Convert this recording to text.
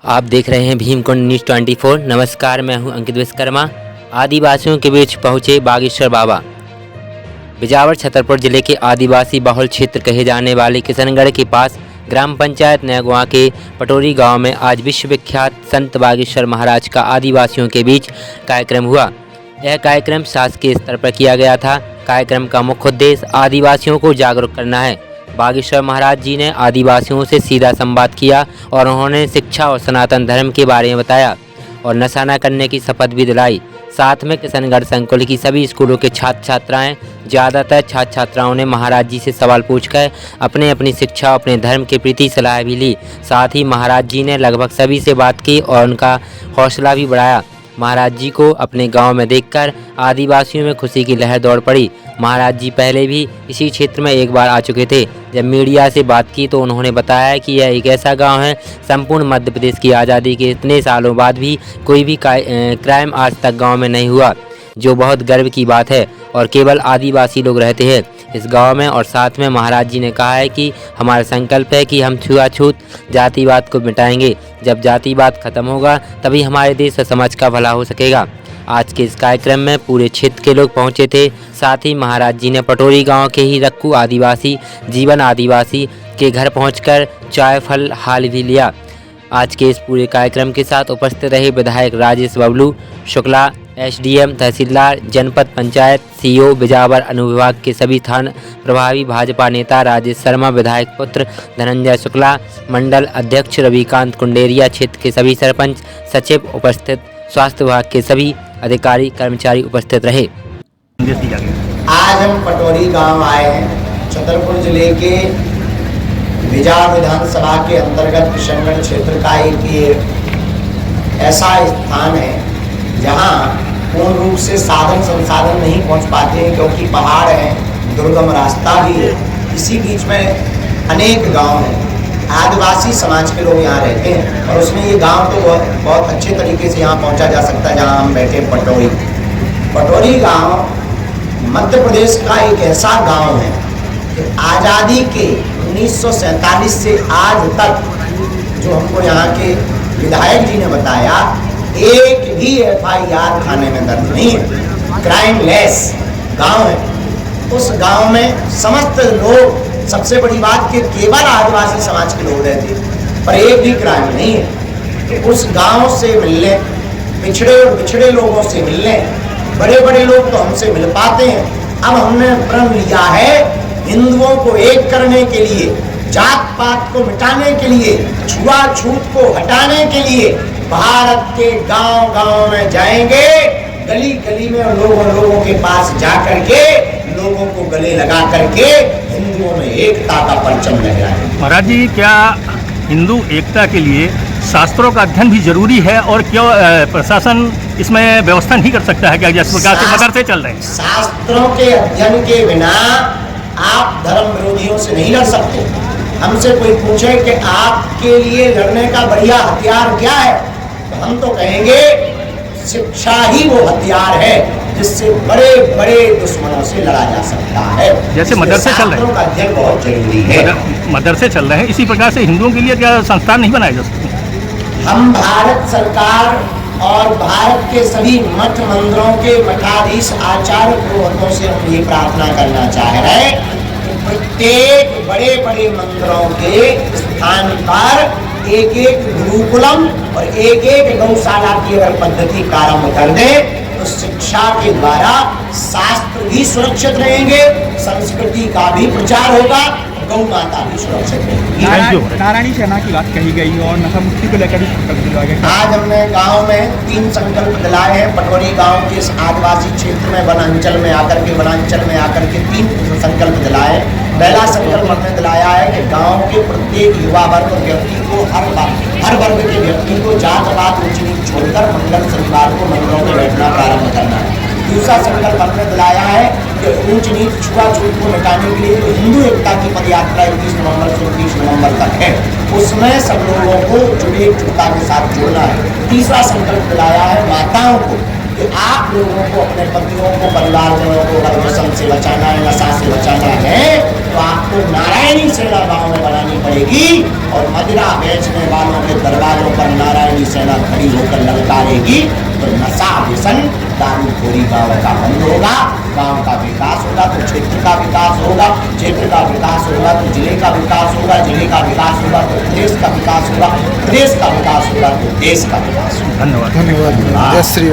आप देख रहे हैं भीमकुंड न्यूज़ 24। नमस्कार, मैं हूं अंकित विश्वकर्मा। आदिवासियों के बीच पहुंचे बागेश्वर बाबा। बिजावर छतरपुर जिले के आदिवासी बहुल क्षेत्र कहे जाने वाले किशनगढ़ के पास ग्राम पंचायत नयागुआ के पटोरी गांव में आज विश्वविख्यात संत बागेश्वर महाराज का आदिवासियों के बीच कार्यक्रम हुआ। यह कार्यक्रम शासकीय स्तर पर किया गया था। कार्यक्रम का मुख्य उद्देश्य आदिवासियों को जागरूक करना है। बागेश्वर महाराज जी ने आदिवासियों से सीधा संवाद किया और उन्होंने शिक्षा और सनातन धर्म के बारे में बताया और नशा न करने की शपथ भी दिलाई। साथ में किशनगढ़ संकुल की सभी स्कूलों के छात्र छात्राएं, ज़्यादातर छात्र छात्राओं ने महाराज जी से सवाल पूछकर अपनी शिक्षा और अपने धर्म के प्रति सलाह भी ली। साथ ही महाराज जी ने लगभग सभी से बात की और उनका हौसला भी बढ़ाया। महाराज जी को अपने गांव में देखकर आदिवासियों में खुशी की लहर दौड़ पड़ी। महाराज जी पहले भी इसी क्षेत्र में एक बार आ चुके थे। जब मीडिया से बात की तो उन्होंने बताया कि यह एक ऐसा गांव है, संपूर्ण मध्य प्रदेश की आज़ादी के इतने सालों बाद भी कोई भी क्राइम आज तक गांव में नहीं हुआ, जो बहुत गर्व की बात है। और केवल आदिवासी लोग रहते हैं इस गांव में। और साथ में महाराज जी ने कहा है कि हमारा संकल्प है कि हम छुआछूत जातिवाद को मिटाएंगे। जब जातिवाद खत्म होगा तभी हमारे देश और समाज का भला हो सकेगा। आज के इस कार्यक्रम में पूरे क्षेत्र के लोग पहुंचे थे। साथ ही महाराज जी ने पटोरी गांव के ही रक्कू आदिवासी जीवन आदिवासी के घर पहुंचकर चाय फल हाल भी लिया। आज के इस पूरे कार्यक्रम के साथ उपस्थित रहे विधायक राजेश बबलू शुक्ला, एसडीएम, तहसीलदार, जनपद पंचायत, सीओ बिजावर, अनुविभाग के सभी थाना प्रभावी, भाजपा नेता राजेश शर्मा, विधायक पुत्र धनंजय शुक्ला, मंडल अध्यक्ष रविकांत कुंडेरिया, क्षेत्र के सभी सरपंच, सचिव उपस्थित, स्वास्थ्य विभाग के सभी अधिकारी कर्मचारी उपस्थित रहे। आज हम पटोरी गांव आए हैं। छतरपुर जिले के बिजावर विधानसभा के अंतर्गत किशनगढ़ क्षेत्र का एक ये ऐसा स्थान है जहां पूर्ण रूप से साधन संसाधन नहीं पहुंच पाते हैं, क्योंकि पहाड़ है, दुर्गम रास्ता भी है। इसी बीच में अनेक गांव हैं। आदिवासी समाज के लोग यहाँ रहते हैं और उसमें ये गांव तो बहुत अच्छे तरीके से यहाँ पहुँचा जा सकता है जहाँ हम बैठे। पटोरी गांव मध्य प्रदेश का एक ऐसा गांव है कि आज़ादी के 1947 से आज तक, जो हमको यहाँ के विधायक जी ने बताया, एक भी FIR थाने में दर्ज नहीं है। क्राइम लेस गांव है। उस गांव में समस्त लोग, सबसे बड़ी बात कि केवल आदिवासी समाज के लोग रहते हैं, पर एक भी क्राइम नहीं है। तो उस गांव से मिलने, पिछड़े और बिछड़े लोगों से मिलने, बड़े बड़े लोग तो हमसे मिल पाते हैं। अब हमने प्रण लिया है हिंदुओं को एक करने के लिए, जात पात को मिटाने के लिए, छुआछूत को हटाने के लिए भारत के गांव गांव में जाएंगे, गली गली में लोगों के पास जा करके लोगों को गले लगा करके हिंदुओं में एकता का परचम लहराएंगे। महाराज जी, क्या हिंदू एकता के लिए शास्त्रों का अध्ययन भी जरूरी है और क्यों प्रशासन इसमें व्यवस्था नहीं कर सकता है? क्या जिस प्रकार से मदरसे चल रहे हैं? शास्त्रों के अध्ययन के बिना आप धर्म विरोधियों से नहीं लड़ सकते। हमसे कोई पूछे कि आपके लिए लड़ने का बढ़िया हथियार क्या है, तो हम तो कहेंगे शिक्षा ही वो हथियार है जिससे बड़े बड़े दुश्मनों से लड़ा जा सकता है। जैसे मदरसे चल रहे हैं, का अध्ययन बहुत जरूरी है। मदरसे चल रहे हैं, इसी प्रकार से हिंदुओं के लिए क्या संस्थान नहीं बनाए जा सकते? हम भारत सरकार और भारत के सभी मठ मंदिरों के मठाधीश आचार्य पुरोहितों से हम ये प्रार्थना करना चाह रहे हैं, प्रत्येक बड़े बड़े मंदिरों के स्थान पर एक एक गुरुकुलम और एक एक गौशाला की अगर पद्धति प्रारंभ कर दे तो शिक्षा के द्वारा शास्त्र भी सुरक्षित रहेंगे, संस्कृति का भी प्रचार होगा, गौ माता भी सुरक्षित रहेगी। नारायणी सेना की बात कही गई और नशा मुक्ति को लेकर भी संकल्प दिलवाया गया। आज हमने गांव में 3 संकल्प दिलाए हैं। पटोरी गांव के इस आदिवासी क्षेत्र में वनांचल में आकर के 3 संकल्प दिलाए। पहला संकल्प हमने दिलाया है कि गांव के प्रत्येक युवा वर्ग व्यक्ति को, हर वर्ग के व्यक्ति को जात पात ऊंच नीच छोड़कर मंगल शनिवार को मंदिरों में बैठना प्रारंभ करना है। दूसरा संकल्प हमने दिलाया है कि ऊंच नीच छुआछूत को मिटाने के लिए जो हिंदू एकता की पदयात्रा 21 नवंबर से 29 नवंबर तक है, उसमें सब लोगों को जुड़े एकता के साथ जोड़ना है। तीसरा संकल्प दिलाया है माताओं को कि आप लोगों को अपने पतियों को, परिवारजनों को व्यसन से बचाना है, नशा से बचाना है, तो आपको नारायणी सेना गांव में बनानी पड़ेगी और मदिरा बेचने वालों के दरबारों पर नारायण की सेना खड़ी होकर ललकारेगी तो नशा व्यसन दारूखोरी गांव का बंद होगा, गांव का विकास होगा तो क्षेत्र का विकास होगा, क्षेत्र का विकास होगा तो जिले का विकास होगा, जिले का विकास होगा तो प्रदेश का विकास होगा, प्रदेश का विकास होगा तो देश का विकास होगा। धन्यवाद। धन्यवाद। जय श्री राम।